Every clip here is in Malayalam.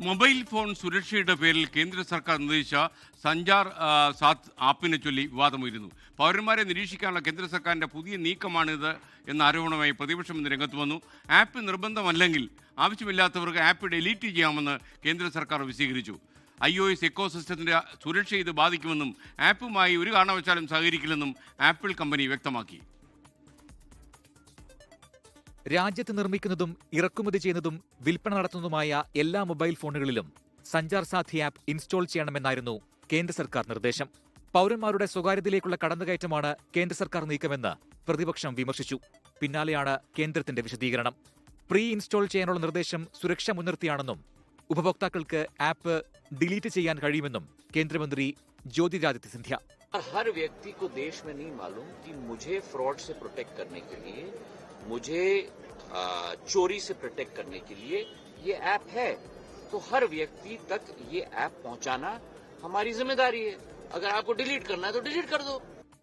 മൊബൈൽ ഫോൺ സുരക്ഷയുടെ പേരിൽ കേന്ദ്ര സർക്കാർ നിർദ്ദേശിച്ച സഞ്ചാർ സാത്ത് ആപ്പിനെ ചൊല്ലി വിവാദമുയരുന്നു. പൗരന്മാരെ നിരീക്ഷിക്കാനുള്ള കേന്ദ്ര സർക്കാരിൻ്റെ പുതിയ നീക്കമാണിത് എന്ന ആരോപണമായി പ്രതിപക്ഷം ഇന്ന് രംഗത്ത് വന്നു. ആപ്പ് നിർബന്ധമല്ലെങ്കിൽ ആവശ്യമില്ലാത്തവർക്ക് ആപ്പ് ഡിലീറ്റ് ചെയ്യാമെന്ന് കേന്ദ്ര സർക്കാർ വിശദീകരിച്ചു. iOS എക്കോസിസ്റ്റത്തിൻ്റെ സുരക്ഷയെ ഇത് ബാധിക്കുമെന്നും ആപ്പുമായി ഒരു കാരണവശാലും സഹകരിക്കില്ലെന്നും ആപ്പിൾ കമ്പനി വ്യക്തമാക്കി. രാജ്യത്ത് നിർമ്മിക്കുന്നതും ഇറക്കുമതി ചെയ്യുന്നതും വിൽപ്പന നടത്തുന്നതുമായ എല്ലാ മൊബൈൽ ഫോണുകളിലും സഞ്ചാർ സാഥി ആപ്പ് ഇൻസ്റ്റാൾ ചെയ്യണമെന്നായിരുന്നു കേന്ദ്ര സർക്കാർ നിർദ്ദേശം. പൗരന്മാരുടെ സ്വകാര്യതയിലേക്കുള്ള കടന്നുകയറ്റമാണ് കേന്ദ്ര സർക്കാർ നീക്കമെന്ന് പ്രതിപക്ഷം വിമർശിച്ചു. പിന്നാലെയാണ് കേന്ദ്രത്തിന്റെ വിശദീകരണം. പ്രീ ഇൻസ്റ്റാൾ ചെയ്യാനുള്ള നിർദ്ദേശം സുരക്ഷ മുൻനിർത്തിയാണെന്നും ഉപഭോക്താക്കൾക്ക് ആപ്പ് ഡിലീറ്റ് ചെയ്യാൻ കഴിയുമെന്നും കേന്ദ്രമന്ത്രി ജ്യോതിരാദിത്യ സിന്ധ്യ. हर व्यक्ति को देश में नहीं मालूम कि मुझे फ्रॉड से प्रोटेक्ट करने के लिए, मुझे चोरी से प्रोटेक्ट करने के लिए ये ऐप है. तो हर व्यक्ति तक ये ऐप पहुंचाना हमारी जिम्मेदारी है. अगर आपको डिलीट करना है तो डिलीट कर दो.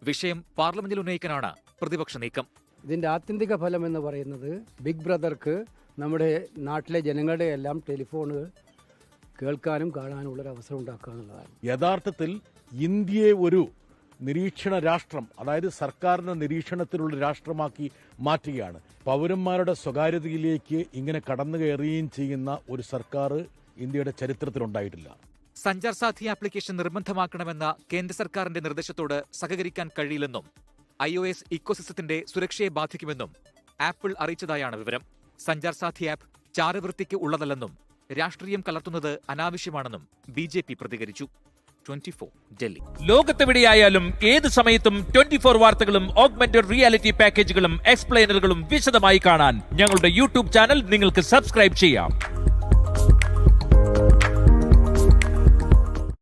വിഷയം പാർലമെന്റിൽ ഉന്നയിക്കാനാണ് പ്രതിപക്ഷ നീക്കം. ഇതിന്റെ ആത്യന്തിക ഫലം എന്ന് പറയുന്നത് ബിഗ് ബ്രദർക്ക് നമ്മുടെ നാട്ടിലെ ജനങ്ങളുടെ എല്ലാം ടെലിഫോണുകൾ കേൾക്കാനും കാണാനും ഉള്ള അവസരം ഉണ്ടാക്കുക എന്നുള്ളതാണ്. യഥാർത്ഥത്തിൽ ഇന്ത്യയെ ഒരു നിരീക്ഷണ രാഷ്ട്രം, അതായത് സർക്കാരിന്റെ നിരീക്ഷണത്തിലുള്ള രാഷ്ട്രമാക്കി മാറ്റുകയാണ്. പൗരന്മാരുടെ സ്വകാര്യതയിലേക്ക് ഇങ്ങനെ കടന്നു കയറുകയും ചെയ്യുന്ന ഒരു സർക്കാർ ഇന്ത്യയുടെ ചരിത്രത്തിലുണ്ടായിട്ടില്ല. സഞ്ചാർ സാഥി ആപ്ലിക്കേഷൻ നിർബന്ധമാക്കണമെന്ന കേന്ദ്ര സർക്കാരിന്റെ നിർദ്ദേശത്തോട് സഹകരിക്കാൻ കഴിയില്ലെന്നും iOS ഇക്കോസിസ്റ്റത്തിന്റെ സുരക്ഷയെ ബാധിക്കുമെന്നും ആപ്പിൾ അറിയിച്ചതായാണ് വിവരം. സഞ്ചാർ സാഥി ആപ്പ് ചാരവൃത്തിക്ക് ഉള്ളതല്ലെന്നും രാഷ്ട്രീയം കലർത്തുന്നത് അനാവശ്യമാണെന്നും BJP പ്രതികരിച്ചു. 24 ഡൽഹി. ലോകത്തെവിടെയായാലും ഏത് സമയത്തും 24 വാർത്തകളും ഓഗ്മെന്റഡ് റിയാലിറ്റി പാക്കേജുകളും എക്സ്പ്ലെയിനറുകളും വിശദമായി കാണാൻ ഞങ്ങളുടെ യൂട്യൂബ് ചാനൽ നിങ്ങൾക്ക് സബ്സ്ക്രൈബ് ചെയ്യാം.